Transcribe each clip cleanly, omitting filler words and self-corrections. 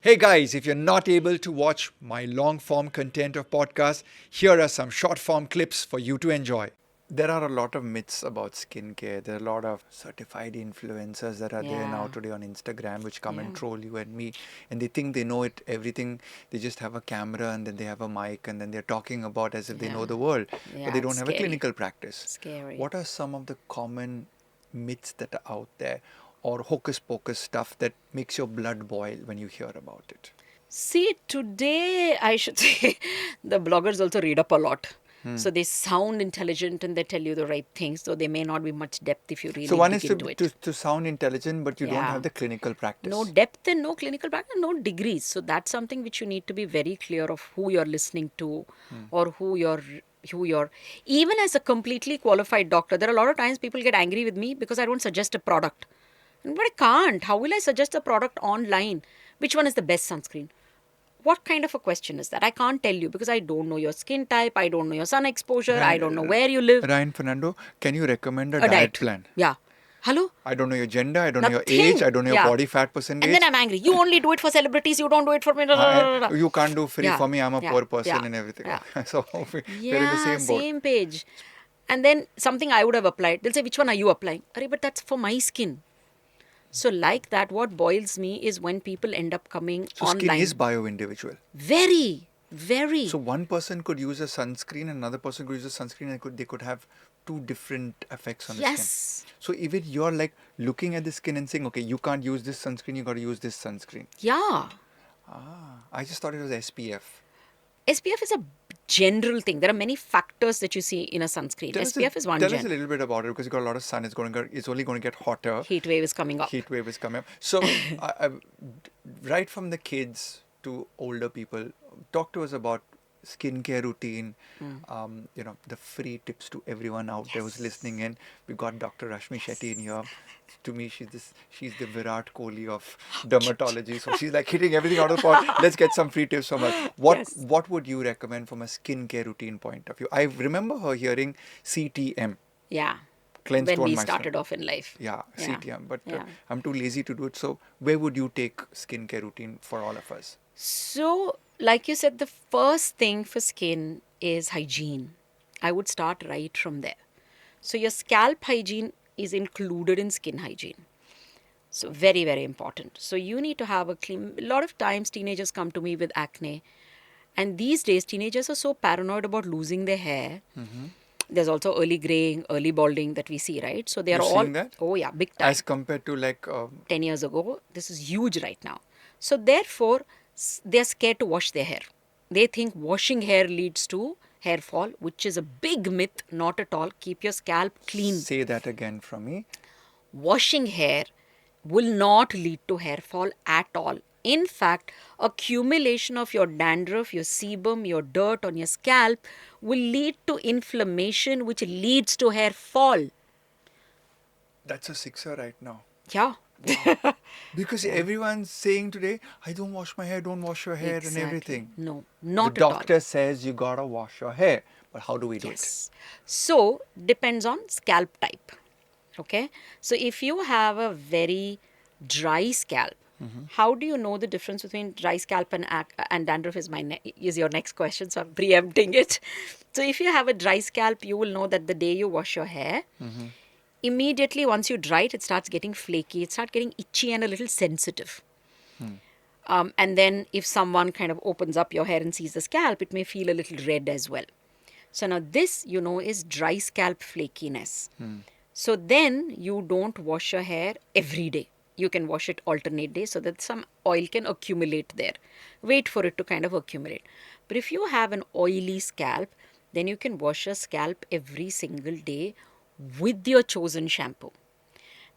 Hey guys, if you're not able to watch my long form content of podcast, here are some short form clips for you to enjoy. There are a lot of myths about skincare. There are a lot of certified influencers that are there now Yeah, today on Instagram which come and yeah, troll you and me, and they think they know it everything. They just have a camera and then they have a mic and then they're talking about as if they know yeah, the world, but they yeah. It's don't have a scary. clinical practice. Scary. What are some of the common myths that are out there or hocus pocus stuff that makes your blood boil when you hear about it? See, today I should say the bloggers also read up a lot. Hmm. So they sound intelligent and they tell you the right things. So there may not be much depth if you So really one is dig to, into to it. to sound intelligent, but you don't Yeah. have the clinical No practice. depth and no clinical practice, no degrees. So that's something which you need to be very clear of who you're listening to or who you're even as a completely qualified doctor. There are a lot of times people get angry with me because I don't suggest a product. But I can't. How will I suggest a product online? Which one is the best sunscreen? What kind of a question is that? I can't tell you because I don't know your skin type, I don't know your sun exposure, I don't know Ryan, where you live. Ryan Fernando, can you recommend a A diet diet. plan? Yeah. Hello? I don't know your gender, I don't know your age, Nothing. I don't know your Yeah. body fat And then percentage. I'm angry. You only do it for celebrities, you don't do it for me. And you can't do free Yeah. for me, I'm a Yeah. poor Yeah. person and everything. Yeah. So we're in the Yeah, same boat. same page. And then something I would have applied, they'll say, which one are you applying? Arey, but that's for my skin. So, like that, what boils me is when people end up coming So skin is online. bio-individual. Very, very. So one person could use a sunscreen, another person could use a sunscreen, and they could have two different effects on the skin. Yes. So even you're like looking at the skin and saying, okay, you can't use this sunscreen, you got to use this sunscreen. Yeah. I just thought it was SPF. SPF is a general thing. There are many factors that you see in a sunscreen. SPF is one Tell us a gen. little bit about it because you got a lot of sun. It's only going to get hotter. Heat wave is coming up. Heat wave is coming up. So, right from the kids to older people, talk to us about skincare routine. The free tips to everyone out there who's listening in. We got Dr. Rashmi Shetty in here. To me, she's the Virat Kohli of dermatology. So she's like hitting everything out of the park. Let's get some free tips from her. What Yes. what would you recommend from a skincare routine point of view? I remember her hearing CTM, Yeah. cleanse, When tone, we moisturize. started off in life. Yeah, Yeah. CTM. But Yeah. I'm too lazy to do it. So where would you take skincare routine for all of us? So, like you said, the first thing for skin is hygiene. I would start right from there. So, your scalp hygiene is included in skin hygiene. So, very, very important. So, you need to have a clean. A lot of times, teenagers come to me with acne. And these days, teenagers are so paranoid about losing their hair. There's also early graying, early balding that we see, right? So, they are You're all, seeing that oh, yeah, big as time. compared to like 10 years ago. This is huge right now. So, therefore, they're scared to wash their hair. They think washing hair leads to hair fall, which is a big myth. Not at all. Keep your scalp clean. say that again from me. Washing hair will not lead to hair fall at all. In fact, accumulation of your dandruff, your sebum, your dirt on your scalp will lead to inflammation, which leads to hair fall. That's a sixer right now. Yeah. Wow. Because Yeah. everyone's saying today, I don't wash my hair, don't wash your hair and Exactly. everything. No, The not at all. doctor says you gotta wash your hair. But how do we do it? Yes. So, depends on scalp type. Okay. So, if you have a very dry scalp, how do you know the difference between dry scalp and dandruff is is your next question. So, I'm preempting it. So, if you have a dry scalp, you will know that the day you wash your hair, immediately once you dry it, it starts getting flaky, it starts getting itchy and a little sensitive. And then if someone kind of opens up your hair and sees the scalp, it may feel a little red as well. So now this, is dry scalp flakiness. So then you don't wash your hair every day. You can wash it alternate days so that some oil can accumulate there. Wait for it to kind of accumulate. But if you have an oily scalp, then you can wash your scalp every single day with your chosen shampoo.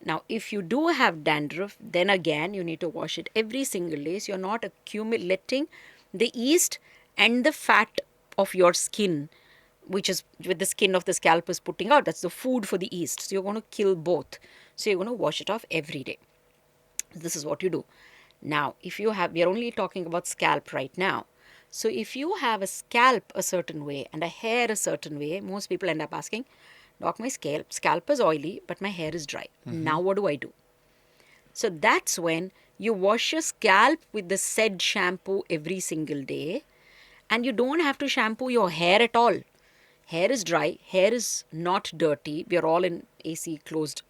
Now, if you do have dandruff, then again you need to wash it every single day. So you're not accumulating the yeast and the fat of your skin, which is with the skin of the scalp is putting out. That's the food for the yeast. So you're going to kill both. So you're going to wash it off every day. This is what you do. Now, if you have, we are only talking about scalp right now. So if you have a scalp a certain way and a hair a certain way, most people end up asking, Doc, my scalp is oily, but my hair is dry. Now what do I do? So that's when You wash your scalp with the said shampoo every single day, and you don't have to shampoo your hair at all. Hair is dry, hair is not dirty. We are all in AC closed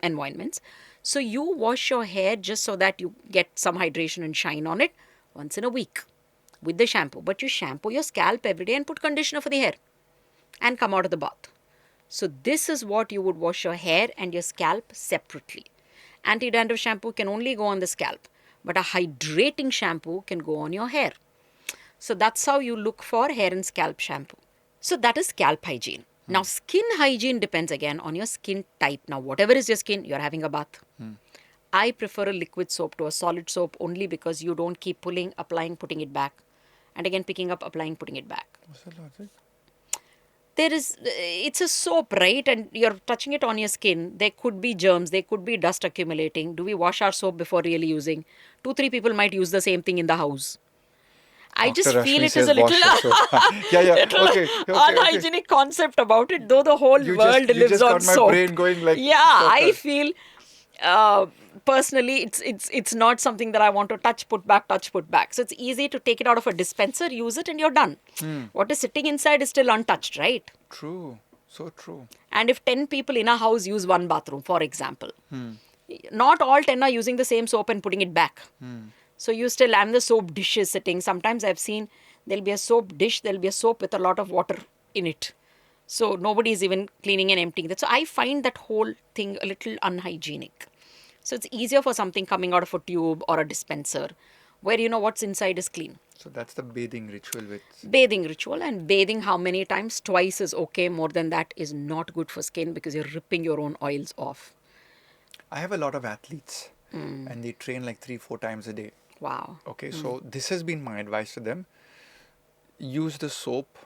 environments. So you wash your hair just so that you get some hydration and shine on it once in a week with the shampoo. But you shampoo your scalp every day and put conditioner for the hair and come out of the bath. So this is what you would wash your hair and your scalp separately. Anti-dandruff shampoo can only go on the scalp, but a hydrating shampoo can go on your hair. So that's how you look for hair and scalp shampoo. So that is scalp hygiene. Now, skin hygiene depends again on your skin type. Now, whatever is your skin, you're having a bath. I prefer a liquid soap to a solid soap only because you don't keep pulling, applying, putting it back, and again picking up, applying, putting it back. What's the logic? It's a soap, right? And you're touching it on your skin. There could be germs, there could be dust accumulating. Do we wash our soap before really using? 2-3 people might use the same thing in the house. I Dr. just feel Rashmi it is says a little, wash your soap. Yeah. little Okay. unhygienic concept about it, though the whole You world just lives on got my soap. brain going like Yeah, I circles. feel personally it's not something that I want to touch, put back. So it's easy to take it out of a dispenser, use it, and you're done. What is sitting inside is still untouched, right? True. So true. And if 10 people in a house use one bathroom, for example, not all 10 are using the same soap and putting it back. So you still have the soap dishes sitting. Sometimes I've seen there'll be a soap dish, there'll be a soap with a lot of water in it. So nobody is even cleaning and emptying that. So I find that whole thing a little unhygienic. So it's easier for something coming out of a tube or a dispenser where you know what's inside is clean. So that's the bathing ritual with. Bathing ritual, and bathing how many times? Twice is okay. More than that is not good for skin because you're ripping your own oils off. I have a lot of athletes and they train like 3-4 times a day. Wow. Okay, so this has been my advice to them. Use the soap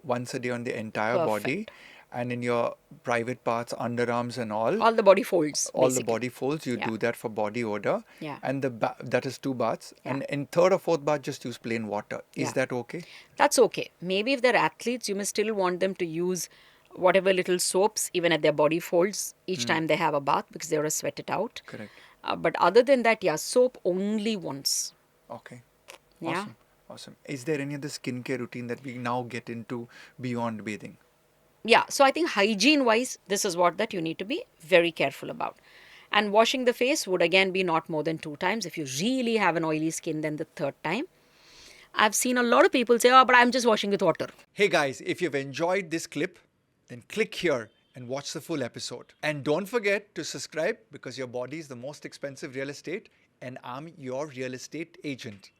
once a day on the entire body Perfect. and in your private parts, underarms and all. All the body folds. All the basically. body folds, you Yeah. do that for body odor. Yeah. And that is 2 baths. Yeah. And in 3rd or 4th bath, just use plain water. Is Yeah. that okay? That's okay. Maybe if they're athletes, you may still want them to use whatever little soaps, even at their body folds, each time they have a bath because they want to sweat it out. Correct. But other than that, yeah, soap only once. Okay. Yeah. Awesome. Is there any other skincare routine that we now get into beyond bathing? Yeah, so I think hygiene wise, this is what that you need to be very careful about. And washing the face would again be not more than 2 times. If you really have an oily skin, then the 3rd time. I've seen a lot of people say, oh, but I'm just washing with water. Hey guys, if you've enjoyed this clip, then click here and watch the full episode. And don't forget to subscribe because your body is the most expensive real estate and I'm your real estate agent.